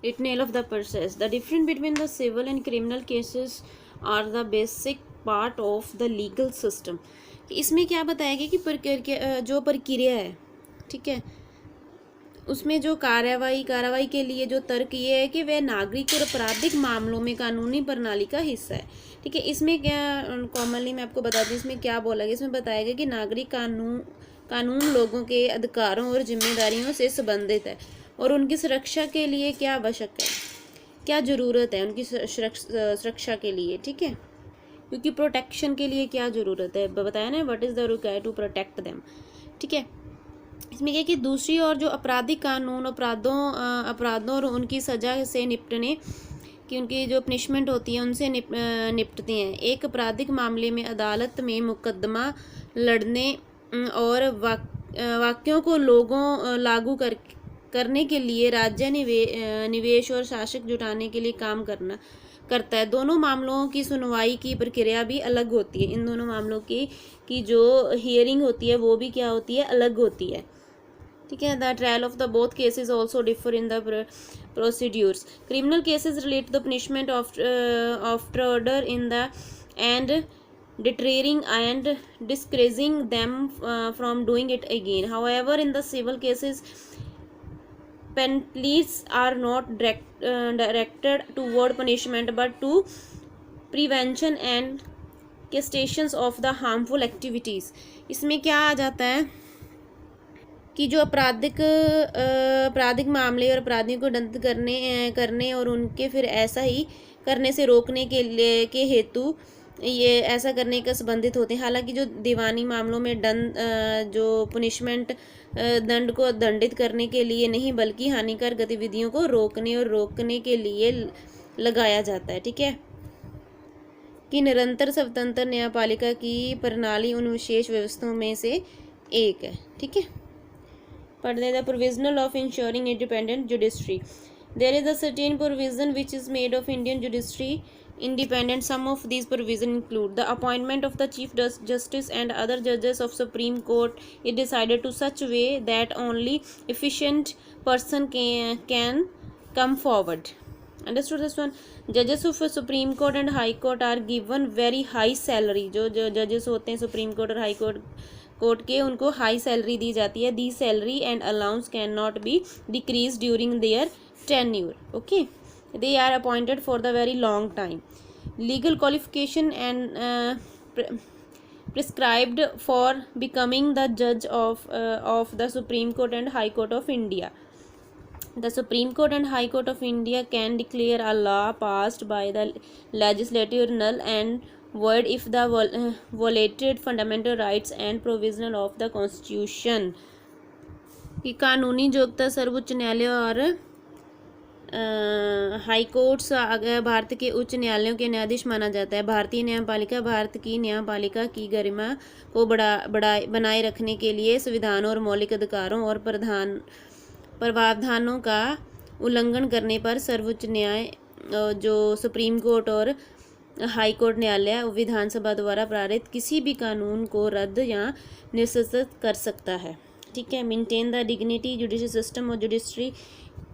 Detail of the process. The difference between the civil and criminal cases are the basic part of the legal system. इसमें क्या बताया गया कि जो प्रक्रिया है, ठीक है, उसमें जो कार्रवाई के लिए जो तर्क ये है कि वह नागरिक और आपराधिक मामलों में कानूनी प्रणाली का हिस्सा है, ठीक है। इसमें क्या कॉमनली मैं आपको बता दूं इसमें क्या बोला गया, इसमें बताया गया कि नागरिक कानून लोगों के अधिकारों और जिम्मेदारियों से संबंधित है और उनकी सुरक्षा के लिए क्या आवश्यक है, क्या ज़रूरत है उनकी सुरक्षा के लिए, ठीक है, क्योंकि प्रोटेक्शन के लिए क्या ज़रूरत है बताया ना, what is the required to protect them, ठीक है। इसमें क्या कि दूसरी ओर जो आपराधिक कानून अपराधों और उनकी सज़ा से निपटने कि उनकी जो पनिशमेंट होती है उनसे निपटती हैं। एक आपराधिक मामले में अदालत में मुकदमा लड़ने और वाक्यों को लागू करने के लिए राज्य निवेश और शासक जुटाने के लिए काम करता है। दोनों मामलों की सुनवाई की प्रक्रिया भी अलग होती है। इन दोनों मामलों की जो हियरिंग होती है वो भी क्या होती है, अलग होती है, ठीक है। The trial of the both cases also differ in the procedures. Criminal cases relate the punishment of order in the end deterring and discouraging them from doing it again. However, in the civil cases, penalties are not directed toward punishment but to prevention and cessations of the harmful activities. इसमें क्या आ जाता है कि जो आपराधिक मामले और अपराधियों को दंड करने और उनके फिर ऐसा ही करने से रोकने के हेतु ये ऐसा करने का संबंधित होते हैं। हालांकि जो दीवानी मामलों में जो पनिशमेंट दंड को दंडित करने के लिए नहीं बल्कि हानिकारक गतिविधियों को रोकने के लिए लगाया जाता है, ठीक है, कि निरंतर स्वतंत्र न्यायपालिका की प्रणाली उन विशेष व्यवस्थाओं में से एक है, ठीक है। पढ़ने the provisional of ensuring independent judiciary. There is a certain provision which is made of Indian judiciary independent. Some of these provisions include the appointment of the Chief Justice and other judges of Supreme Court is decided to such way that only efficient person can come forward. Understood this one? Judges of Supreme Court and High Court are given very high salary. जो judges होते हैं Supreme Court और High Court के, उनको high salary दी जाती है. These salary and allowance cannot be decreased during their tenure. Okay. They are appointed for the very long time. Legal qualification and prescribed for becoming the judge of the Supreme Court and High Court of India. The Supreme Court and High Court of India can declare a law passed by the legislature null and void if the violated fundamental rights and provisions of the Constitution. कि कानूनी योग्यता सर्वोच्च न्यायालय और high courts Bharat के उच्च न्यायालयों के न्यायाधीश माना जाता है। भारतीय न्यायपालिका भारत की न्यायपालिका की गरिमा को बनाए रखने के लिए संविधान और मौलिक अधिकारों और प्रावधानों का उल्लंघन करने पर सर्वोच्च न्याय जो सुप्रीम कोर्ट और हाई कोर्ट न्यायालय विधानसभा द्वारा पारित किसी भी कानून को रद्द या निरस्त कर सकता है, ठीक है। Maintain the dignity judicial system और judiciary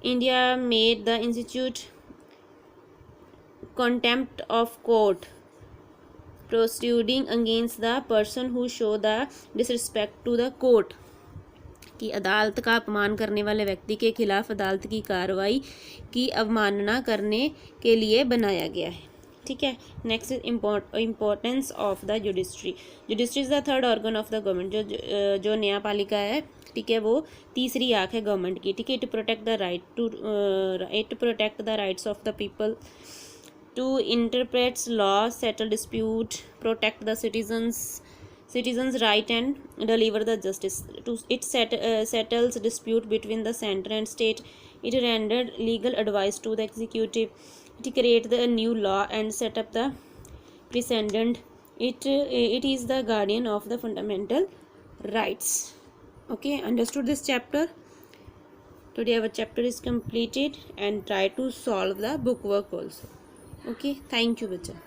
India made the institute contempt of court proceeding against the person who show the disrespect to the court. कि अदालत का अपमान करने वाले व्यक्ति के खिलाफ अदालत की कार्रवाई की अवमानना करने के लिए बनाया गया है, ठीक है। Next is importance of the judiciary. Judiciary is the third organ of the government. जो न्यायपालिका है, ठीक है, वो तीसरी आँख है गवर्नमेंट की, ठीक है। It protect the rights of the people to interprets law, settle dispute, protect the citizens right and deliver the justice. It settles dispute between the center and state. It rendered legal advice to the executive. It create the new law and set up the precedent. It is the guardian of the fundamental rights. Okay, understood this chapter? Today our chapter is completed and try to solve the book work also. Okay, thank you, bacha.